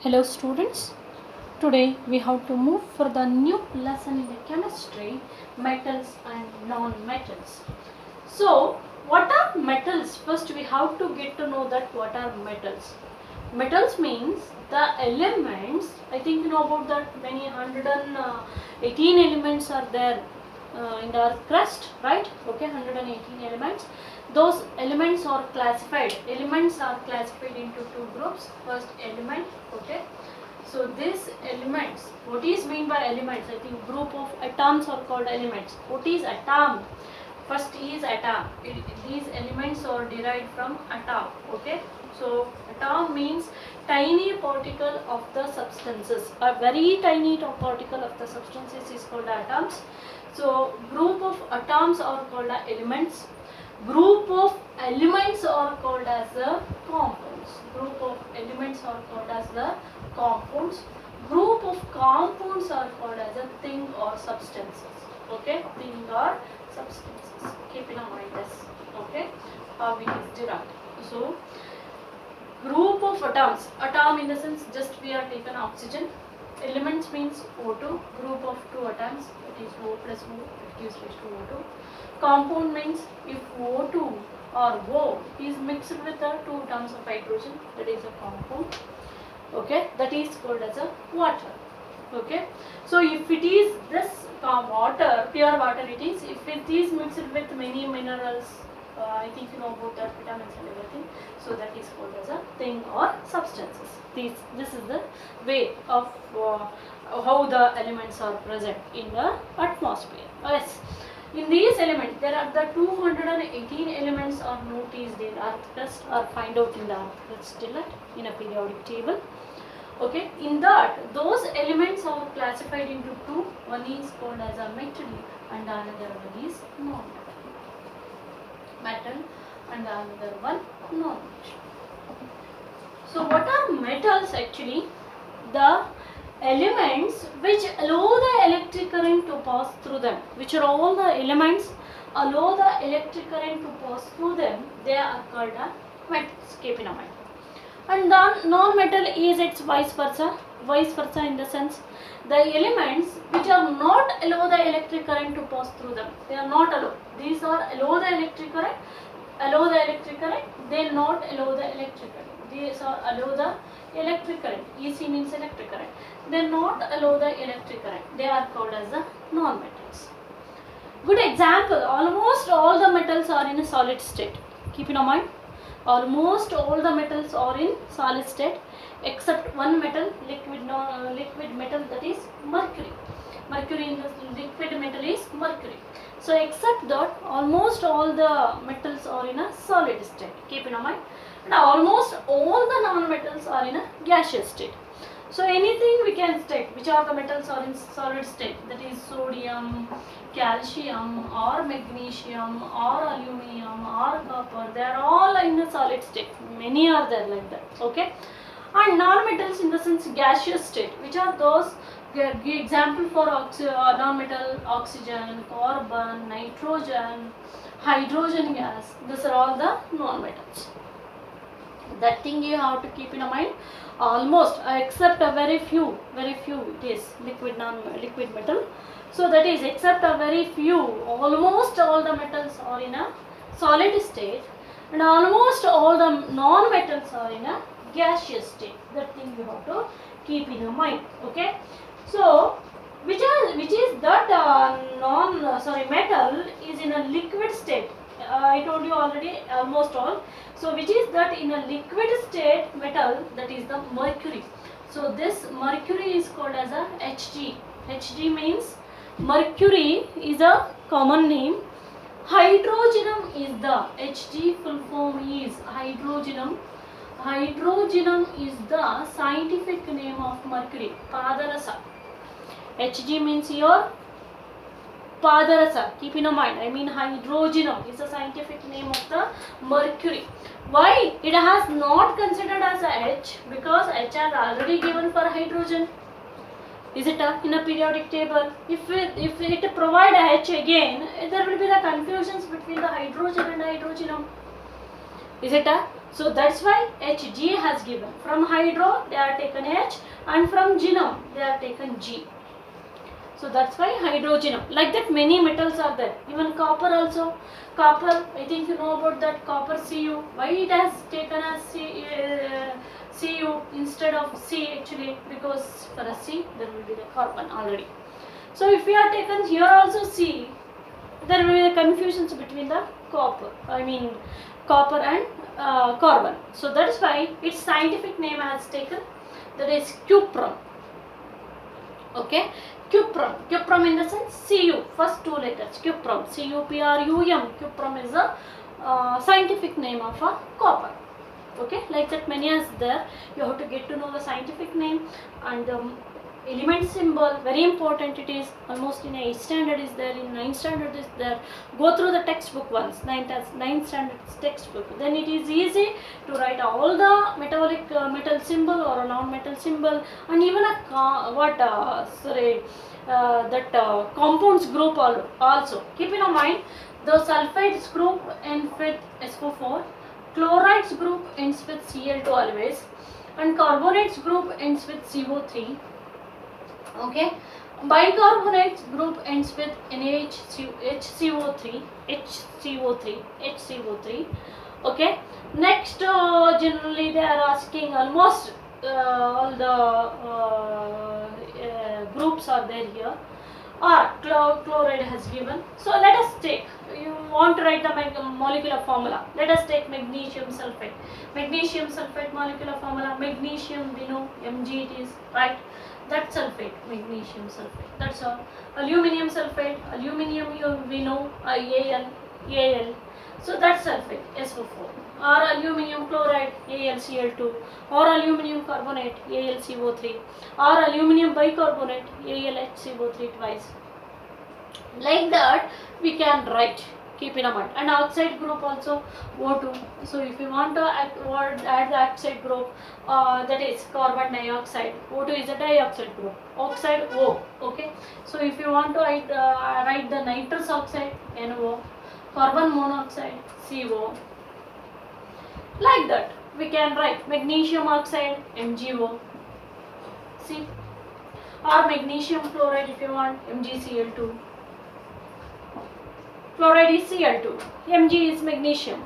Hello students, today we have to move for the new lesson in the chemistry, metals and non-metals. So what are metals? First we have to get to know that what are metals. Metals means the elements, I think you know about that many 118 elements are there in the earth crust, right? Okay, 118 elements. Those elements are classified. Elements are classified into two groups. First element, okay. So these elements, what is mean by elements? I think group of atoms are called elements. What is atom? First is atom. These elements are derived from atom, okay. So atom means tiny particle of the substances. A very tiny particle of the substances is called atoms. So group of atoms are called elements. Group of elements are called as the compounds. Group of elements are called as the compounds. Group of compounds are called as a thing or substances. Okay, thing or substances. Keep in mind this. Okay, how it is derived. So group of atoms. Atom in the sense just we are taken oxygen. Elements means O2. Group of two atoms. That is O plus O. It gives rise to O2. Compound means if O2 or O is mixed with the two atoms of hydrogen, that is a compound. Okay, that is called as a water. Okay, so if it is this water, pure water it is, if it is mixed with many minerals, I think you know about the vitamins and everything, so that is called as a thing or substances. This is the way of how the elements are present in the atmosphere. Yes. In these elements, there are the 218 elements are noticed in earth crust or find out in the earth crust in a periodic table. Okay, in that those elements are classified into two. One is called as a metal and another one is non-metal. Metal and another one non-metal. So what are metals actually? The elements which allow the electric current to pass through them, which are all the elements allow the electric current to pass through them, they are called metals. Keep in mind. And the non-metal is its vice versa in the sense the elements which are not allow the electric current to pass through them, they are not allowed. These are allow the electric current, they not allow the electric current. These are allow the electric current. EC means electric current. They not allow the electric current. They are called as the non-metals. Good example, almost all the metals are in a solid state. Keep in mind, almost all the metals are in solid state except one metal, liquid metal, that is mercury. Mercury in the liquid metal is mercury. So except that almost all the metals are in a solid state. Keep in mind. And almost all the non-metals are in a gaseous state. So anything we can state which are the metals are in solid state, that is sodium, calcium or magnesium or aluminum or copper, they are all in a solid state. Many are there like that. Okay, and non-metals in the sense gaseous state, which are those, give example for non-metal: oxygen, carbon, nitrogen, hydrogen gas. These are all the non-metals. That thing you have to keep in mind. Almost except a very few it is liquid metal. So that is except a very few, almost all the metals are in a solid state and almost all the non-metals are in a gaseous state. That thing you have to keep in your mind. Okay, so which is that metal is in a liquid state. I told you already, almost all. So which is that in a liquid state metal, that is the mercury. So this mercury is called as a Hg. Hg means mercury is a common name. Hydrogenum is the Hg full form is hydrogenum. Hydrogenum is the scientific name of mercury. Padarasa. Hg means your Padarasa. Keep in mind, I mean hydrogenum is the scientific name of the mercury. Why it has not considered as a H? Because H has already given for hydrogen. Is it in a periodic table? If it provide a H again, there will be the confusions between the hydrogen and hydrogenum. Is it So that's why Hg has given. From hydro they are taken H, and from genome they are taken G. So that's why hydrogenum. Like that many metals are there. Even copper also. Copper, I think you know about that copper Cu. Why it has taken as Cu instead of C actually? Because for a C there will be the carbon already. So if we are taken here also C, there will be the confusions between the copper and carbon. So that is why its scientific name has taken, that is cuprum. Okay, cuprum. Cuprum in the sense Cu, first two letters, cuprum, Cuprum. Cuprum is the scientific name of a copper. Okay, like that many is there. You have to get to know the scientific name and element symbol, very important it is. Almost in 8th standard is there, in 9th standard is there. Go through the textbook once, 9th standard textbook. Then it is easy to write all the metallic metal symbol or a non-metal symbol, and even a compounds group also. Keep in mind, the sulfides group ends with SO4, chlorides group ends with Cl2 always, and carbonates group ends with CO3. Okay, bicarbonates group ends with HCO3. Okay, next generally they are asking almost all the groups are there here. Chloride has given. So let us take, you want to write the molecular formula. Let us take magnesium sulfate. Magnesium sulfate molecular formula, magnesium we know, Mg it is, right? That sulfate, magnesium sulfate, that's all. Aluminium sulfate, aluminium we know, Al. So that's sulfate, SO4. Or aluminium chloride, AlCl2. Or aluminium carbonate, AlCO3. Or aluminium bicarbonate, AlHCO3 twice. Like that we can write. Keep in mind. And oxide group also O2. So if you want to add the oxide group, that is carbon dioxide. O2 is a dioxide group. Oxide O. Okay. So if you want to write the nitrous oxide, NO. Carbon monoxide, CO. Like that we can write magnesium oxide, MgO. See. Or magnesium chloride if you want, MgCl2. Chloride is Cl2, Mg is magnesium.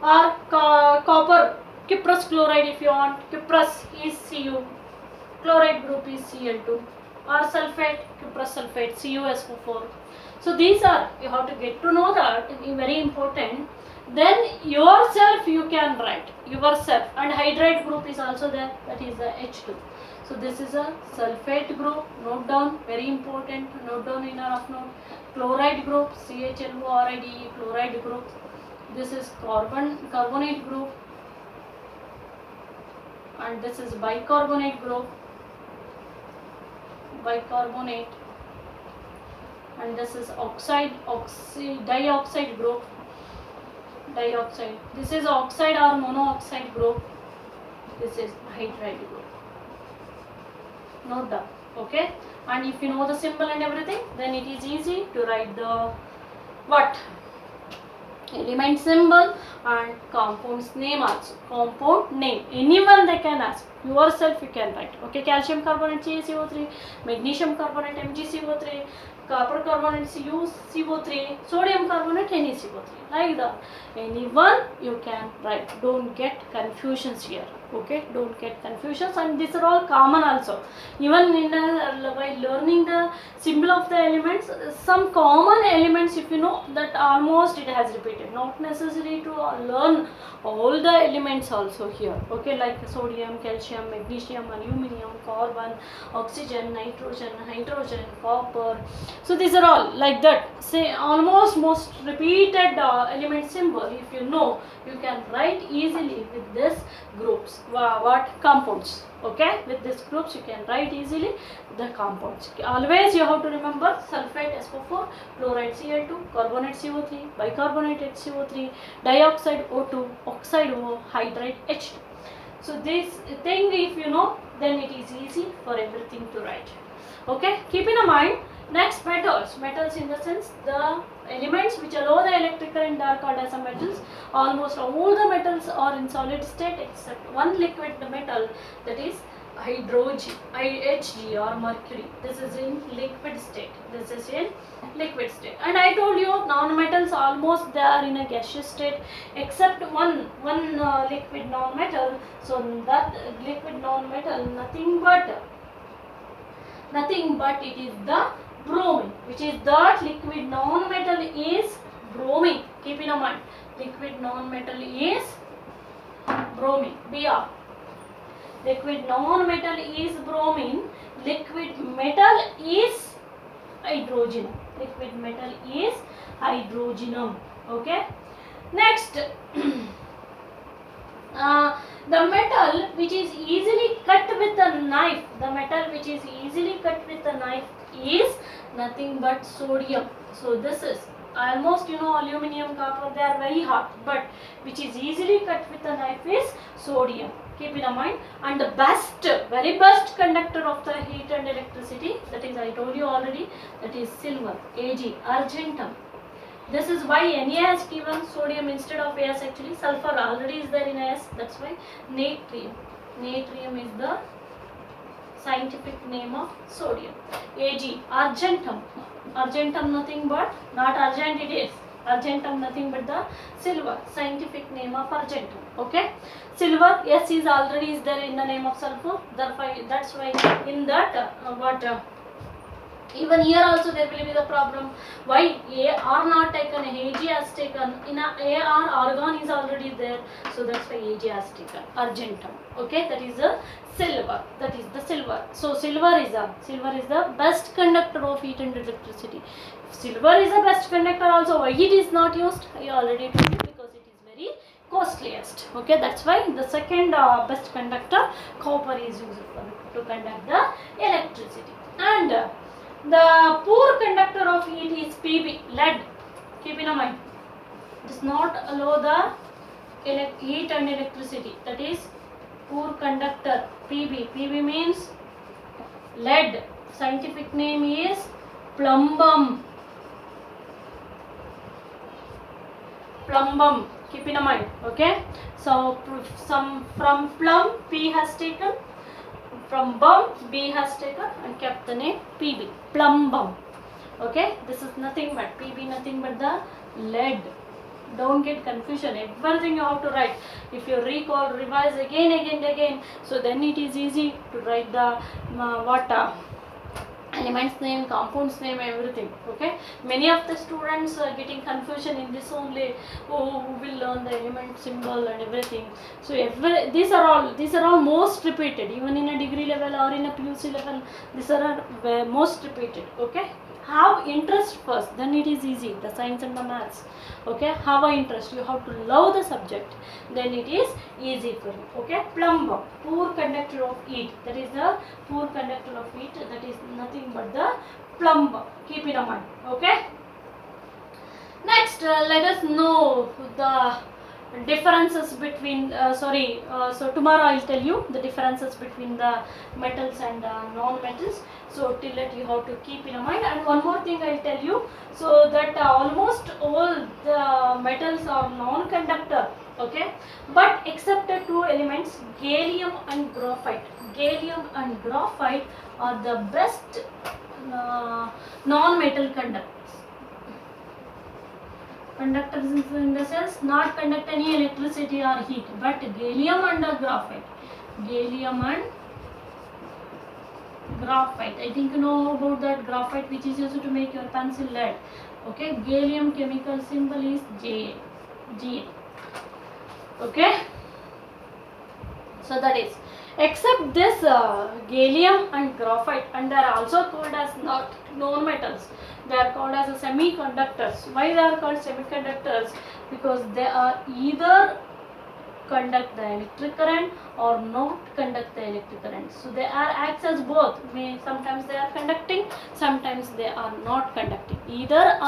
Or copper, cuprous chloride if you want, cuprous is Cu, chloride group is Cl2. Or sulfate, cuprous sulfate, CuSO4. So these are, you have to get to know that, very important. Then yourself you can write, yourself. And hydride group is also there, that is the H2. So this is a sulfate group, note down, very important, note down in a rough note. Chloride group, CHLORIDE, chloride group. This is carbonate group, and this is bicarbonate group, bicarbonate, and this is dioxide group, dioxide. This is oxide or monooxide group. This is hydride group. Note down, okay? And if you know the symbol and everything, then it is easy to write the element symbol and compound's name also. Compound name, anyone they can ask, yourself you can write. Okay, calcium carbonate CaCO3, magnesium carbonate MgCO3, copper carbonate CuCO3, sodium carbonate NeCO3. Like that, anyone you can write. Don't get confusions here. Okay, don't get confusions, and these are all common also. Even in while learning the symbol of the elements, some common elements, if you know, that almost it has repeated. Not necessary to learn all the elements also here. Okay, like sodium, calcium, magnesium, aluminium, carbon, oxygen, nitrogen, hydrogen, copper. So these are all like that. Say almost most repeated element symbol. If you know, you can write easily with this groups. Compounds. Okay, with these groups you can write easily the compounds. Always you have to remember sulfate SO4, chloride Cl2, carbonate CO3, bicarbonate HCO3, dioxide O2, oxide O, hydride H2. So this thing if you know, then it is easy for everything to write. Okay, keep in mind. Next, metals in the sense the elements which allow the electric current are called as metals. Almost all the metals are in solid state except one liquid metal, that is hydrogen, Hg or mercury. This is in liquid state. This is in liquid state. And I told you non-metals almost they are in a gaseous state except one liquid non-metal. So that liquid non-metal nothing but it is the bromine, which is that liquid non-metal is bromine. Keep in mind, liquid non-metal is bromine, Br. Liquid non-metal is bromine. Liquid metal is hydrogen. Liquid metal is hydrogenum. Okay. Next, the metal which is easily cut with a knife. The metal which is easily cut with a knife is nothing but sodium. So this is almost aluminum, copper, they are very hot, but which is easily cut with a knife is sodium. Keep in mind. And the very best conductor of the heat and electricity, that is I told you already, that is silver, Ag, argentum. This is why Na has given sodium instead of As. Actually sulfur already is there in As, that's why natrium. Natrium is the scientific name of sodium. Ag, argentum. Argentum nothing but, not argent it is, argentum nothing but the silver, scientific name of argentum. Okay, silver, S is already is there in the name of sulfur, that's why in that even here also there will be the problem. Why Ar not taken, Ag has taken, in a Ar argon is already there, so that's why Ag has taken, argentum. Okay, that is the silver, that is the silver. So silver is the best conductor of heat and electricity. Silver is the best conductor also. Why it is not used, I already told you, because it is very costliest. Okay, that's why the second best conductor, copper is used to conduct the electricity. And the poor conductor of heat is Pb, lead. Keep in mind, does not allow the heat and electricity, that is poor conductor, Pb. Pb means lead, scientific name is plumbum. Plumbum, keep in mind. Okay, so from plum P has taken, from bum B has taken and kept the name Pb, plumbum. Okay, this is nothing but Pb, nothing but the lead. Don't get confusion, everything you have to write. If you recall, revise again, so then it is easy to write the elements name, compounds name, everything. Okay, many of the students are getting confusion in this only. Oh, who will learn the element symbol and everything. So these are all most repeated, even in a degree level or in a PUC level. These are most repeated. Okay, have interest first, then it is easy, the science and the maths. Okay, have a interest, you have to love the subject, then it is easy for you. Okay, plumbum, poor conductor of heat, that is the poor conductor of heat, that is nothing but the plumbum. Keep it in mind. Okay, next let us know the differences between so tomorrow I'll tell you the differences between the metals and non-metals. So till that you have to keep in mind. And one more thing I'll tell you, so that almost all the metals are non-conductor. Okay, but except the two elements, gallium and graphite. Gallium and graphite are the best non-metal conductors. Conductors in the sense not conduct any electricity or heat, but gallium and graphite. Gallium and graphite. I think you know about that graphite which is used to make your pencil lead. Okay, gallium chemical symbol is Ga. Okay, so that is, except this gallium and graphite, and they are also called as not non-metals. They are called as semiconductors. Why they are called semiconductors? Because they are either conduct the electric current or not conduct the electric current. So they are acts as both. Sometimes they are conducting, sometimes they are not conducting. Either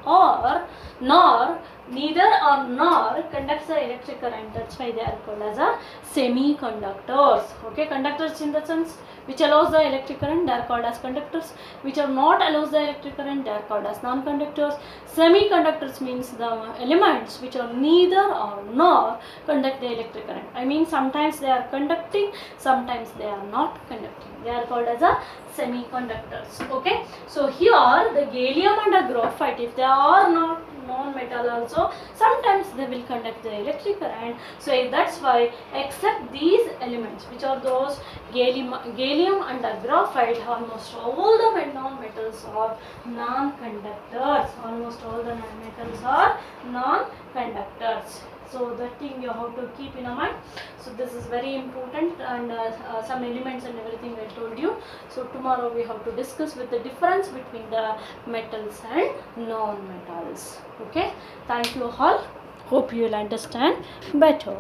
or nor neither or nor conducts the electric current. That's why they are called as a semiconductors. Okay, conductors in the sense which allows the electric current, they are called as conductors. Which are not allows the electric current, they are called as non-conductors. Semiconductors means the elements which are neither or nor conduct the electric current. I mean, sometimes they are conducting, sometimes they are not conducting. They are called as a semiconductors. Okay, so here the gallium and the graphite, if they are not non-metal also, sometimes they will conduct the electric current. So that's why except these elements which are those gallium and the graphite, almost all the non-metals are non-conductors. Almost all the non-metals are non-conductors. So that thing you have to keep in mind. So this is very important, and some elements and everything I told you. So tomorrow we have to discuss with the difference between the metals and non-metals. Okay, thank you all. Hope you will understand better.